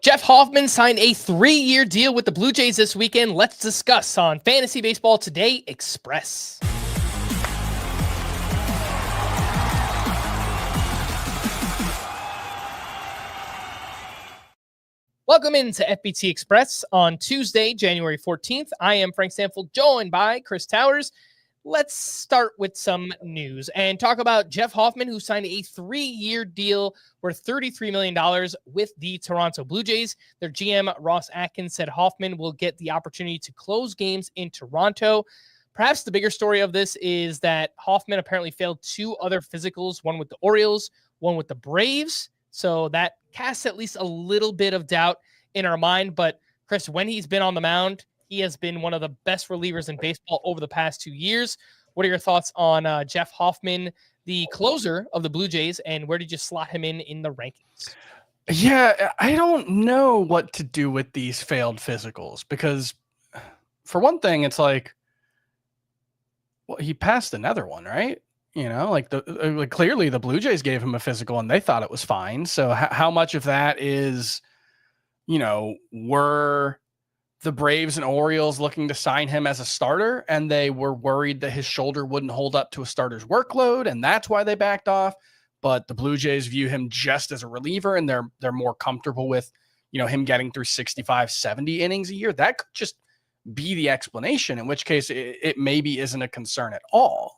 Jeff Hoffman signed a 3-year deal with the Blue Jays this weekend. Let's discuss on Fantasy Baseball Today Express. Welcome into FBT Express on Tuesday, January 14th. I am Frank Stampfl, joined by Chris Towers. Let's start with some news and talk about Jeff Hoffman, who signed a 3-year deal worth $33 million with the Toronto Blue Jays. Their GM, Ross Atkins, said Hoffman will get the opportunity to close games in Toronto. Perhaps the bigger story of this is that Hoffman apparently failed 2 other physicals, one with the Orioles, one with the Braves. So that casts at least a little bit of doubt in our mind. But Chris, when he's been on the mound, he has been one of the best relievers in baseball over the past 2 years. What are your thoughts on Jeff Hoffman, the closer of the Blue Jays, and where did you slot him in the rankings? Yeah, I don't know what to do with these failed physicals because, for one thing, it's like, well, he passed another one, right? Like clearly the Blue Jays gave him a physical and they thought it was fine. So how much of that is, were the Braves and Orioles looking to sign him as a starter and they were worried that his shoulder wouldn't hold up to a starter's workload and that's why they backed off. But the Blue Jays view him just as a reliever and they're more comfortable with, him getting through 65, 70 innings a year. That could just be the explanation, in which case it maybe isn't a concern at all.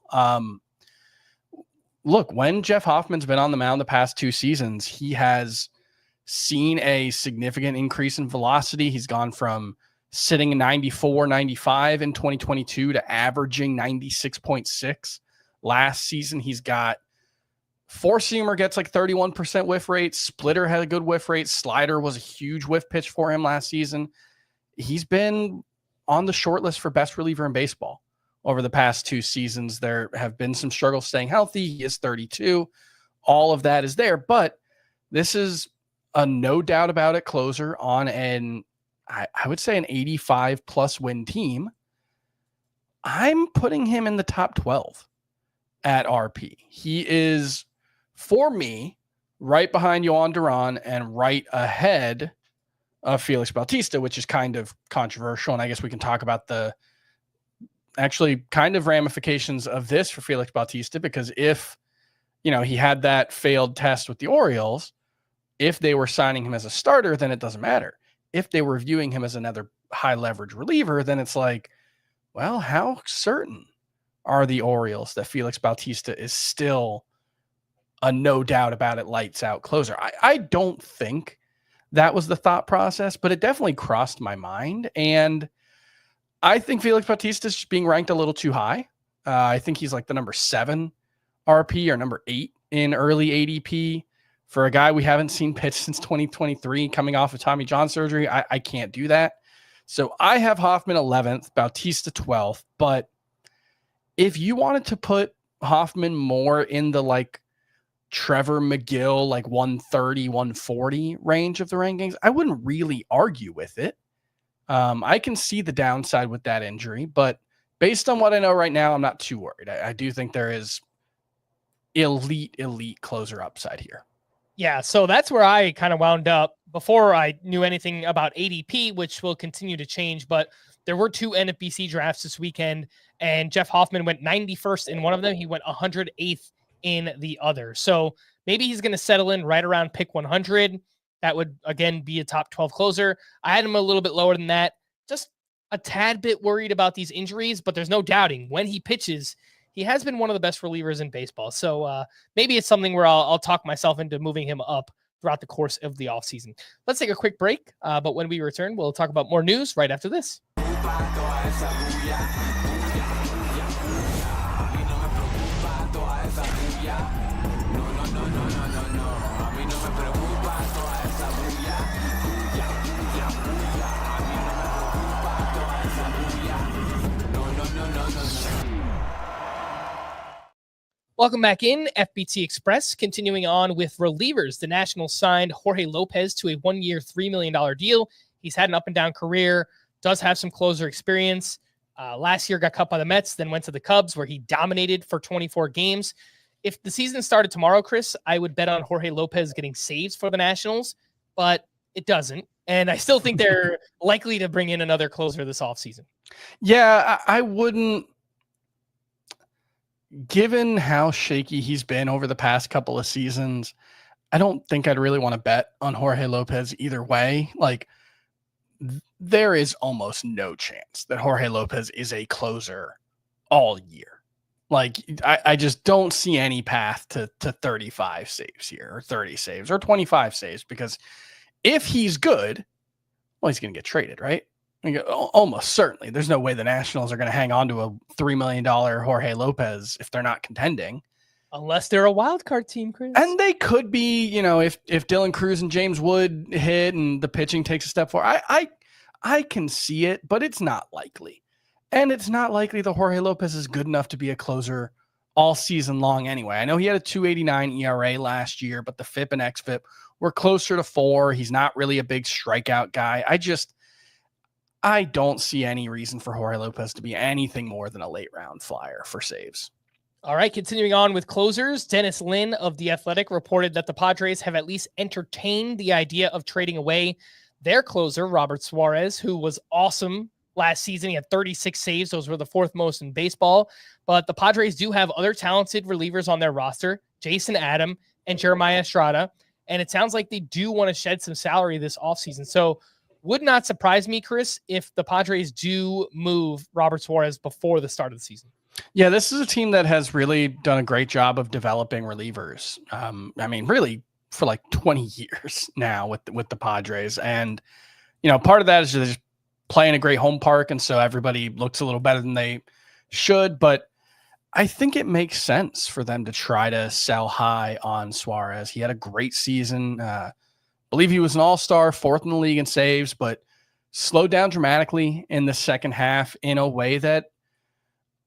Look, when Jeff Hoffman's been on the mound the past 2 seasons, he has seen a significant increase in velocity. He's gone from sitting 94, 95 in 2022 to averaging 96.6 last season. He's got 4-seamer gets like 31% whiff rate. Splitter had a good whiff rate. Slider was a huge whiff pitch for him last season. He's been on the short list for best reliever in baseball over the past 2 seasons. There have been some struggles staying healthy. He is 32. All of that is there, but this is a no doubt about it closer on I would say an 85 plus win team. I'm putting him in the top 12 at RP. He is, for me, right behind Yohan Duran and right ahead of Felix Bautista, which is kind of controversial. And I guess we can talk about the actually kind of ramifications of this for Felix Bautista, because if, he had that failed test with the Orioles, if they were signing him as a starter, then it doesn't matter. If they were viewing him as another high leverage reliever, then it's like, well, how certain are the Orioles that Felix Bautista is still a no doubt about it, lights out closer? I don't think that was the thought process, but it definitely crossed my mind. And I think Felix Bautista is just being ranked a little too high. I think he's like the number 7 RP or number 8 in early ADP. For a guy we haven't seen pitch since 2023, coming off of Tommy John surgery, I can't do that. So I have Hoffman 11th, Bautista 12th. But if you wanted to put Hoffman more in the like Trevor McGill, like 130, 140 range of the rankings, I wouldn't really argue with it. I can see the downside with that injury, but based on what I know right now, I'm not too worried. I do think there is elite closer upside here. Yeah, so that's where I kind of wound up before I knew anything about ADP, which will continue to change. But there were 2 NFBC drafts this weekend, and Jeff Hoffman went 91st in one of them. He went 108th in the other. So maybe he's going to settle in right around pick 100. That would, again, be a top 12 closer. I had him a little bit lower than that. Just a tad bit worried about these injuries, but there's no doubting when he pitches, he has been one of the best relievers in baseball. So maybe it's something where I'll talk myself into moving him up throughout the course of the offseason. Let's take a quick break. But when we return, we'll talk about more news right after this. Welcome back in FBT Express. Continuing on with relievers, the Nationals signed Jorge Lopez to a 1-year, $3 million deal. He's had an up and down career, does have some closer experience. Last year got cut by the Mets, then went to the Cubs where he dominated for 24 games. If the season started tomorrow, Chris, I would bet on Jorge Lopez getting saves for the Nationals, but it doesn't. And I still think they're likely to bring in another closer this offseason. Yeah, I wouldn't. Given how shaky he's been over the past couple of seasons, I don't think I'd really want to bet on Jorge Lopez either way. Like, there is almost no chance that Jorge Lopez is a closer all year. Like, I just don't see any path to 35 saves here, or 30 saves, or 25 saves, because if he's good, well, he's going to get traded, right? Almost certainly. There's no way the Nationals are going to hang on to a $3 million Jorge Lopez if they're not contending. Unless they're a wild card team, Chris. And they could be, if Dylan Cruz and James Wood hit and the pitching takes a step forward. I can see it, but it's not likely. And it's not likely that Jorge Lopez is good enough to be a closer all season long anyway. I know he had a 2.89 ERA last year, but the FIP and XFIP were closer to 4. He's not really a big strikeout guy. I don't see any reason for Jorge Lopez to be anything more than a late round flyer for saves. All right, continuing on with closers, Dennis Lin of The Athletic reported that the Padres have at least entertained the idea of trading away their closer, Robert Suarez, who was awesome last season. He had 36 saves. Those were the 4th most in baseball. But the Padres do have other talented relievers on their roster, Jason Adam and Jeremiah Estrada. And it sounds like they do want to shed some salary this offseason. So would not surprise me, Chris, if the Padres do move Robert Suarez before the start of the season. Yeah, this is a team that has really done a great job of developing relievers. Really for like 20 years now with the Padres. And, part of that is just playing a great home park. And so everybody looks a little better than they should. But I think it makes sense for them to try to sell high on Suarez. He had a great season. Believe he was an all-star, 4th in the league in saves, but slowed down dramatically in the second half in a way that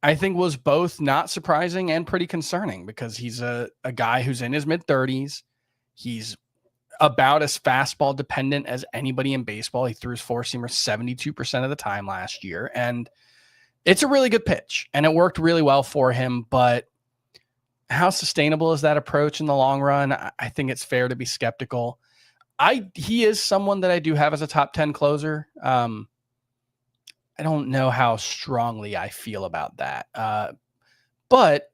I think was both not surprising and pretty concerning, because he's a guy who's in his mid-30s. He's about as fastball dependent as anybody in baseball. He threw his four-seamer 72% of the time last year, and it's a really good pitch, and it worked really well for him. But how sustainable is that approach in the long run? I think it's fair to be skeptical. He is someone that I do have as a top 10 closer. I don't know how strongly I feel about that. But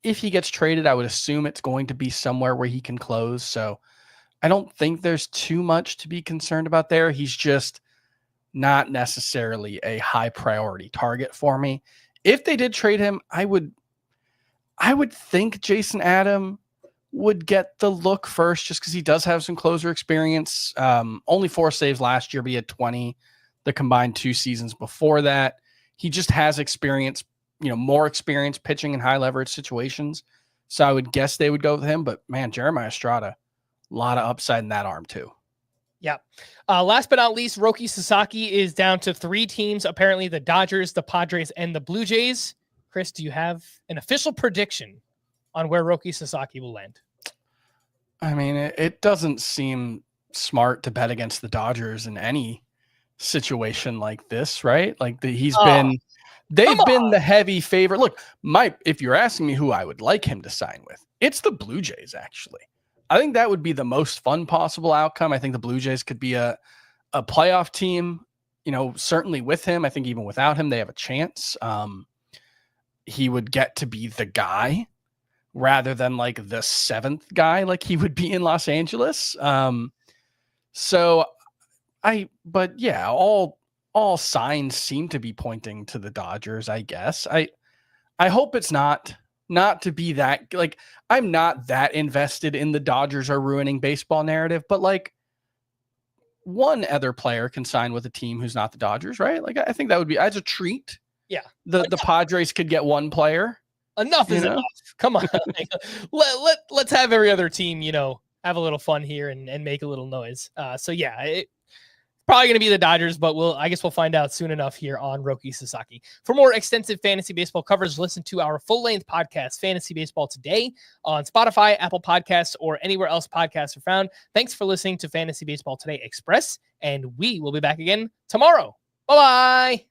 if he gets traded, I would assume it's going to be somewhere where he can close. So I don't think there's too much to be concerned about there. He's just not necessarily a high priority target for me. If they did trade him, I would think Jason Adam would get the look first, just because he does have some closer experience. Only 4 saves last year, but he had 20 the combined 2 seasons before that. He just has experience, more experience pitching in high leverage situations. So I would guess they would go with him. But man, Jeremiah Estrada, a lot of upside in that arm too. Yeah. Last but not least, Roki Sasaki is down to 3 teams. Apparently the Dodgers, the Padres, and the Blue Jays. Chris, do you have an official prediction on where Roki Sasaki will land? I mean, it doesn't seem smart to bet against the Dodgers in any situation like this, right? Like they've been the heavy favorite. Look, if you're asking me who I would like him to sign with, it's the Blue Jays, actually. I think that would be the most fun possible outcome. I think the Blue Jays could be a playoff team, certainly with him. I think even without him, they have a chance. He would get to be the guy rather than like the 7th guy, like he would be in Los Angeles. But yeah, all signs seem to be pointing to the Dodgers, I guess. I hope it's not to be that, like, I'm not that invested in the Dodgers are ruining baseball narrative, but like one other player can sign with a team who's not the Dodgers, right? Like, I think that would be as a treat. Yeah. The Padres could get one player. Enough is enough. Come on. Let's have every other team, have a little fun here and make a little noise. So yeah, it's probably going to be the Dodgers, but I guess we'll find out soon enough here on Roki Sasaki. For more extensive fantasy baseball coverage, listen to our full-length podcast, Fantasy Baseball Today, on Spotify, Apple Podcasts, or anywhere else podcasts are found. Thanks for listening to Fantasy Baseball Today Express, and we will be back again tomorrow. Bye-bye.